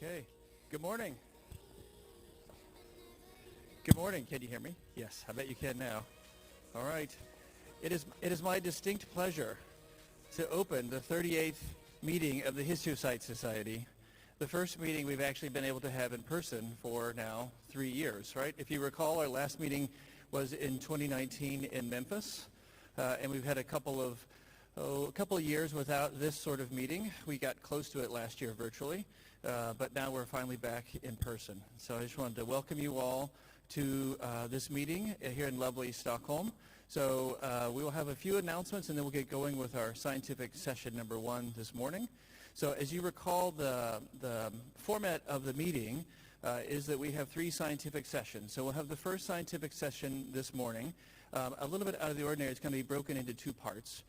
Okay. Good morning. Good morning. Can you hear me? Yes, I bet you can now. All right. It is my distinct pleasure to open the 38th meeting of the Histiocyte Society, the first meeting we've actually been able to have in person for now 3 years, right? If you recall, our last meeting was in 2019 in Memphis, and we've had a couple of years without this sort of meeting. We got close to it last year virtually, but now we're finally back in person. So I just wanted to welcome you all to this meeting here in lovely Stockholm. So we will have a few announcements, and then we'll get going with our scientific session number 1 this morning. So as you recall, the format of the meeting is that we have 3 scientific sessions. So we'll have the first scientific session this morning. A little bit out of the ordinary. It's going to be broken into 2 parts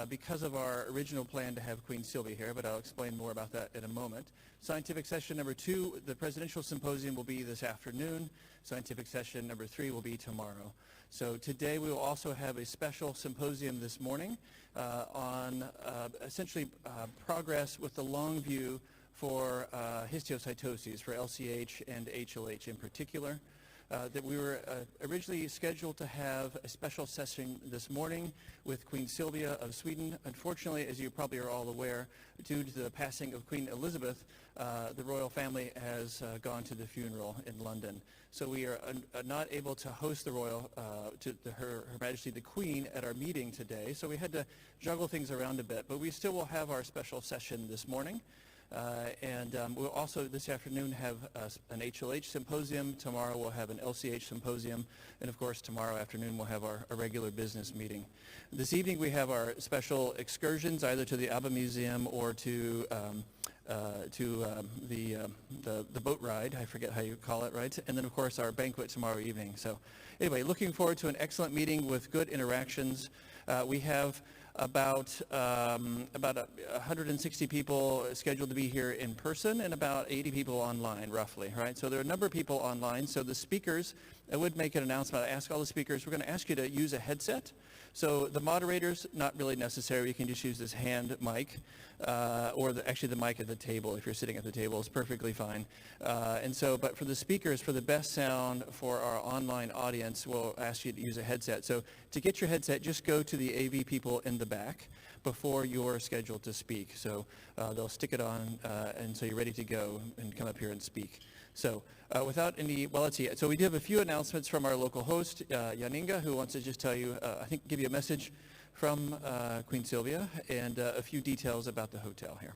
because of our original plan to have Queen Sylvia here, but I'll explain more about that in a moment. Scientific session number 2, the Presidential Symposium, will be this afternoon. Scientific session number 3 will be tomorrow. So today we will also have a special symposium this morning on essentially progress with the long view for histiocytoses, for LCH and HLH in particular. That we were originally scheduled to have a special session this morning with Queen Sylvia of Sweden. Unfortunately, as you probably are all aware, due to the passing of Queen Elizabeth, the royal family has gone to the funeral in London. So we are not able to host the royal, Her Majesty the Queen at our meeting today. So we had to juggle things around a bit, but we still will have our special session this morning. And we'll also this afternoon have an HLH symposium. Tomorrow we'll have an LCH symposium. And of course tomorrow afternoon we'll have our regular business meeting. This evening we have our special excursions either to the ABBA Museum or to the boat ride. I forget how you call it, right? And then of course our banquet tomorrow evening. So anyway, looking forward to an excellent meeting with good interactions. We have about 160 people scheduled to be here in person and about 80 people online, roughly, right? So there are a number of people online. So the speakers, I would make an announcement. I ask all the speakers, we're going to ask you to use a headset. So the moderators, not really necessary. You can just use this hand mic or actually the mic at the table. If you're sitting at the table, is perfectly fine. But for the speakers, for the best sound for our online audience, we'll ask you to use a headset. So to get your headset, just go to the AV people in the back before you're scheduled to speak. So they'll stick it on, and so you're ready to go and come up here and speak. So without any, well, let's see. So we do have a few announcements from our local host, Jan-Inge, who wants to just tell you, I think, give you a message from Queen Sylvia and a few details about the hotel here.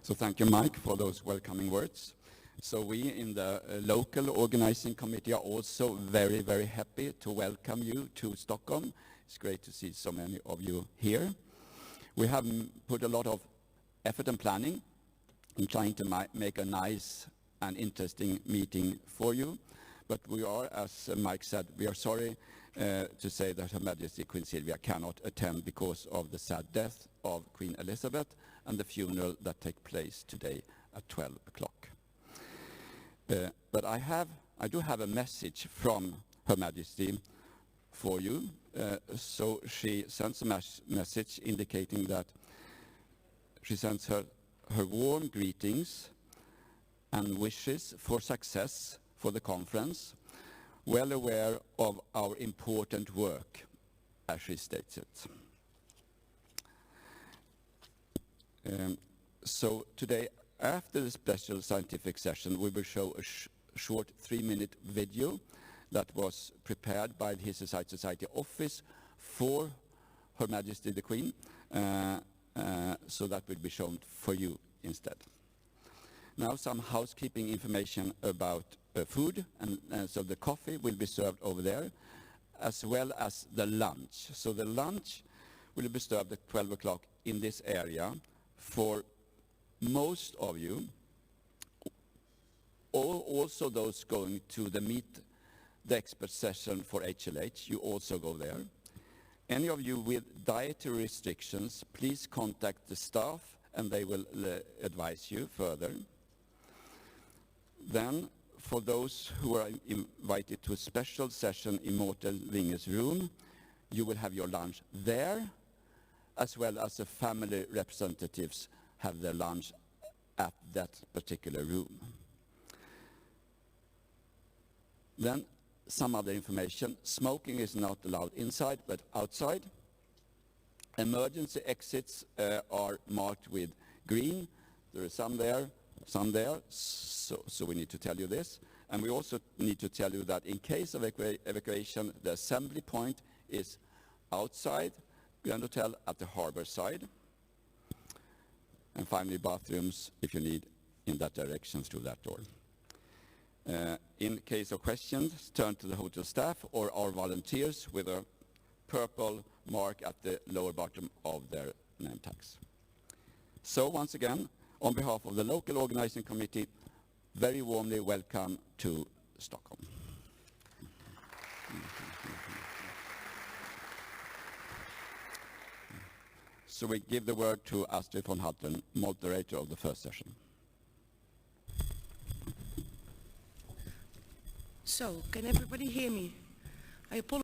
So thank you, Mike, for those welcoming words. So we in the local organizing committee are also very, very happy to welcome you to Stockholm. It's great to see so many of you here. We have put a lot of effort and planning in trying to make a nice and interesting meeting for you. But we are, as Mike said, we are sorry to say that Her Majesty Queen Sylvia cannot attend because of the sad death of Queen Elizabeth and the funeral that takes place today at 12 o'clock. But I do have a message from Her Majesty for you. So she sends a message indicating that she sends her warm greetings and wishes for success for the conference, well aware of our important work, as she states it. So today, after the special scientific session, we will show a short 3-minute video that was prepared by the Histiocyte Society office for Her Majesty the Queen, so that will be shown for you instead. Now some housekeeping information about food, and so the coffee will be served over there, as well as the lunch. So the lunch will be served at 12 o'clock in this area for most of you, also those going to the Meet the Expert session for HLH, you also go there. Any of you with dietary restrictions, please contact the staff and they will advise you further. Then, for those who are invited to a special session in Morten Winge's room, you will have your lunch there, as well as the family representatives have their lunch at that particular room. Then some other information. Smoking is not allowed inside but outside. Emergency exits are marked with green. There are some there, so we need to tell you this. And we also need to tell you that in case of evacuation, the assembly point is outside Grand Hotel at the harbor side. And finally, bathrooms, if you need, in that direction through that door. In case of questions, turn to the hotel staff or our volunteers with a purple mark at the lower bottom of their name tags. So once again, on behalf of the local organizing committee, very warmly welcome to Stockholm. So we give the word to Astrid von Halten, moderator of the first session. So, can everybody hear me? I apologize.